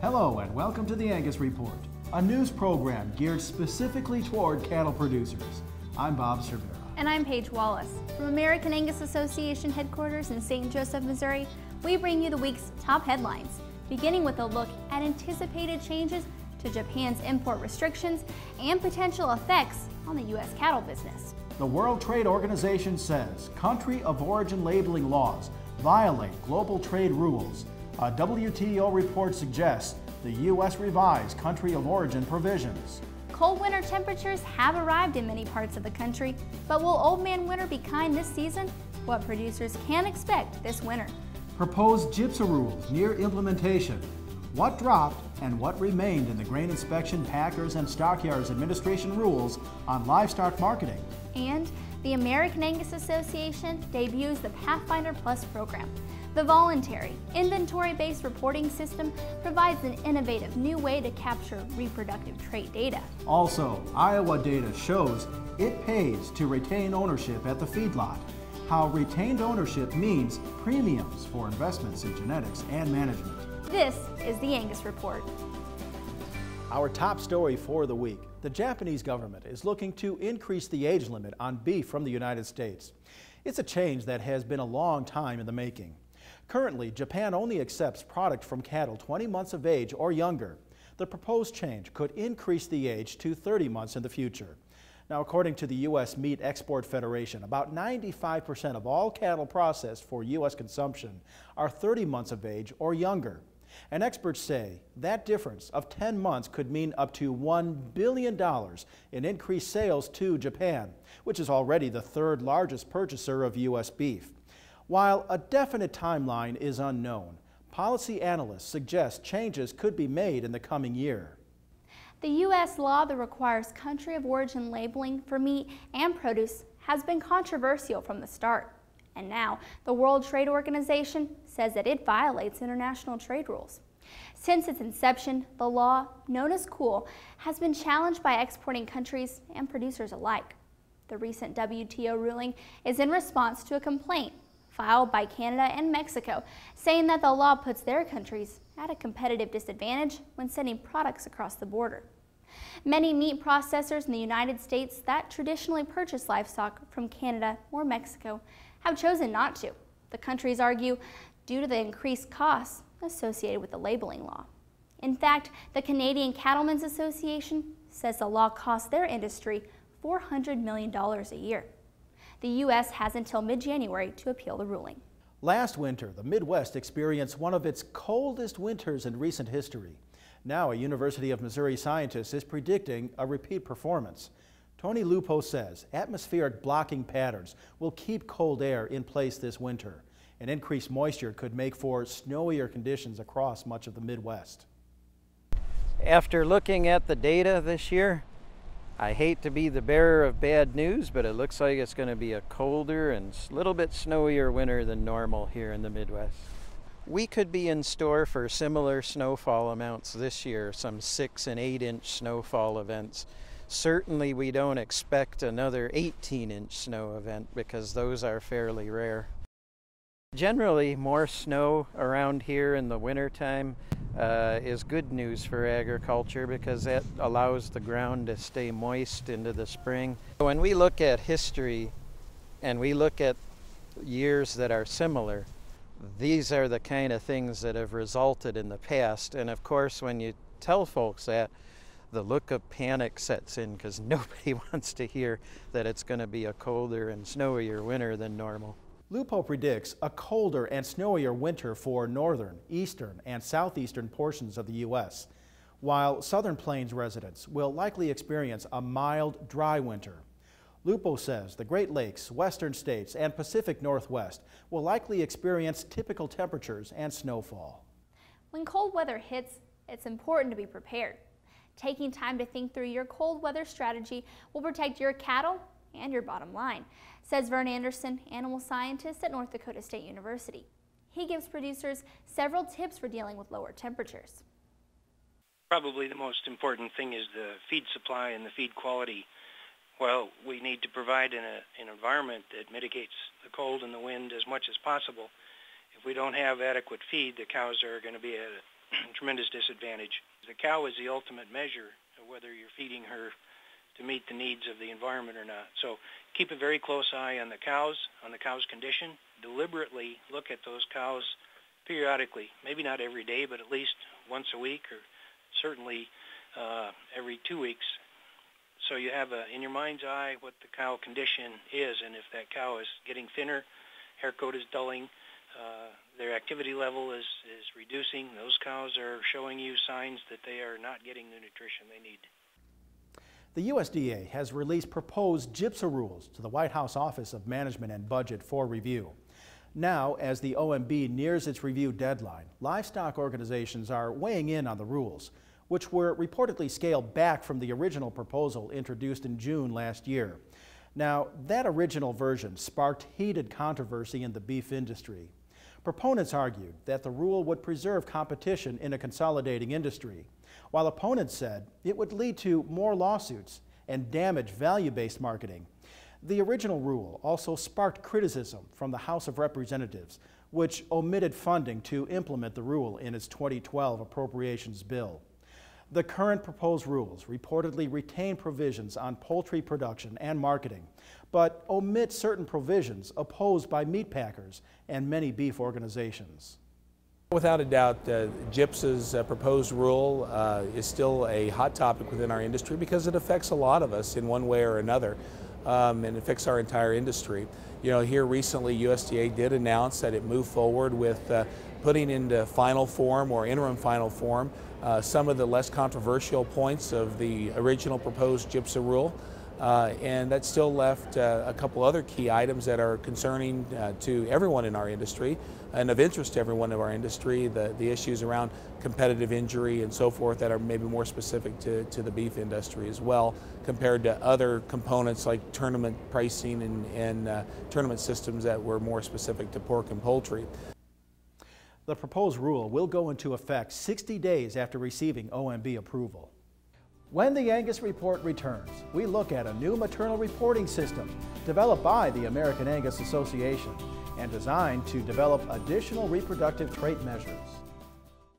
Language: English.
Hello and welcome to the Angus Report, a news program geared specifically toward cattle producers. I'm Bob Cervera. And I'm Paige Wallace. From American Angus Association headquarters in St. Joseph, Missouri, we bring you the week's top headlines, beginning with a look at anticipated changes to Japan's import restrictions and potential effects on the U.S. cattle business. The World Trade Organization says country of origin labeling laws violate global trade rules. A WTO report suggests the U.S. revised country of origin provisions. Cold winter temperatures have arrived in many parts of the country, but will old man winter be kind this season? What producers can expect this winter. Proposed GIPSA rules near implementation. What dropped and what remained in the Grain Inspection, Packers, and Stockyards Administration rules on livestock marketing. And the American Angus Association debuts the Pathfinder Plus program. The voluntary, inventory-based reporting system provides an innovative new way to capture reproductive trait data. Also, Iowa data shows it pays to retain ownership at the feedlot. How retained ownership means premiums for investments in genetics and management. This is the Angus Report. Our top story for the week. The Japanese government is looking to increase the age limit on beef from the United States. It's a change that has been a long time in the making. Currently, Japan only accepts product from cattle 20 months of age or younger. The proposed change could increase the age to 30 months in the future. Now, according to the U.S. Meat Export Federation, about 95% of all cattle processed for U.S. consumption are 30 months of age or younger. And experts say that difference of 10 months could mean up to $1 billion in increased sales to Japan, which is already the third largest purchaser of U.S. beef. While a definite timeline is unknown, policy analysts suggest changes could be made in the coming year. The U.S. law that requires country of origin labeling for meat and produce has been controversial from the start. And now, the World Trade Organization says that it violates international trade rules. Since its inception, the law, known as COOL, has been challenged by exporting countries and producers alike. The recent WTO ruling is in response to a complaint filed by Canada and Mexico, saying that the law puts their countries at a competitive disadvantage when sending products across the border. Many meat processors in the United States that traditionally purchase livestock from Canada or Mexico have chosen not to. The countries argue due to the increased costs associated with the labeling law. In fact, the Canadian Cattlemen's Association says the law costs their industry $400 million a year. The U.S. has until mid-January to appeal the ruling. Last winter, the Midwest experienced one of its coldest winters in recent history. Now, a University of Missouri scientist is predicting a repeat performance. Tony Lupo says atmospheric blocking patterns will keep cold air in place this winter, and increased moisture could make for snowier conditions across much of the Midwest. After looking at the data this year, I hate to be the bearer of bad news, but it looks like it's going to be a colder and a little bit snowier winter than normal here in the Midwest. We could be in store for similar snowfall amounts this year, some 6 and 8 inch snowfall events. Certainly we don't expect another 18-inch snow event because those are fairly rare. Generally, more snow around here in the wintertime is good news for agriculture because that allows the ground to stay moist into the spring. When we look at history and we look at years that are similar, these are the kind of things that have resulted in the past. And of course, when you tell folks that, the look of panic sets in because nobody wants to hear that it's going to be a colder and snowier winter than normal. Lupo predicts a colder and snowier winter for northern, eastern, and southeastern portions of the U.S., while southern plains residents will likely experience a mild, dry winter. Lupo says the Great Lakes, western states, and Pacific Northwest will likely experience typical temperatures and snowfall. When cold weather hits, it's important to be prepared. Taking time to think through your cold weather strategy will protect your cattle and your bottom line, says Vern Anderson, animal scientist at North Dakota State University. He gives producers several tips for dealing with lower temperatures. Probably the most important thing is the feed supply and the feed quality. Well, we need to provide an environment that mitigates the cold and the wind as much as possible. If we don't have adequate feed, the cows are going to be at tremendous disadvantage. The cow is the ultimate measure of whether you're feeding her to meet the needs of the environment or not. So keep a very close eye on the cow's condition. Deliberately look at those cows periodically, maybe not every day, but at least once a week, or certainly every 2 weeks. So you have in your mind's eye what the cow condition is, and if that cow is getting thinner, hair coat is dulling, their activity level is reducing, those cows are showing you signs that they are not getting the nutrition they need. The USDA has released proposed GIPSA rules to the White House Office of Management and Budget for review. Now, as the OMB nears its review deadline, livestock organizations are weighing in on the rules, which were reportedly scaled back from the original proposal introduced in June last year. Now, that original version sparked heated controversy in the beef industry. Proponents argued that the rule would preserve competition in a consolidating industry, while opponents said it would lead to more lawsuits and damage value-based marketing. The original rule also sparked criticism from the House of Representatives, which omitted funding to implement the rule in its 2012 appropriations bill. The current proposed rules reportedly retain provisions on poultry production and marketing, but omit certain provisions opposed by meat packers and many beef organizations. Without a doubt, GIPSA's proposed rule is still a hot topic within our industry because it affects a lot of us in one way or another, and it affects our entire industry. You know, here recently USDA did announce that it moved forward with putting into final form or interim final form some of the less controversial points of the original proposed GIPSA rule. And that still left a couple other key items that are concerning to everyone in our industry and of interest to everyone in our industry, the issues around competitive injury and so forth that are maybe more specific to the beef industry as well, compared to other components like tournament pricing and tournament systems that were more specific to pork and poultry. The proposed rule will go into effect 60 days after receiving OMB approval. When the Angus Report returns, we look at a new maternal reporting system developed by the American Angus Association and designed to develop additional reproductive trait measures.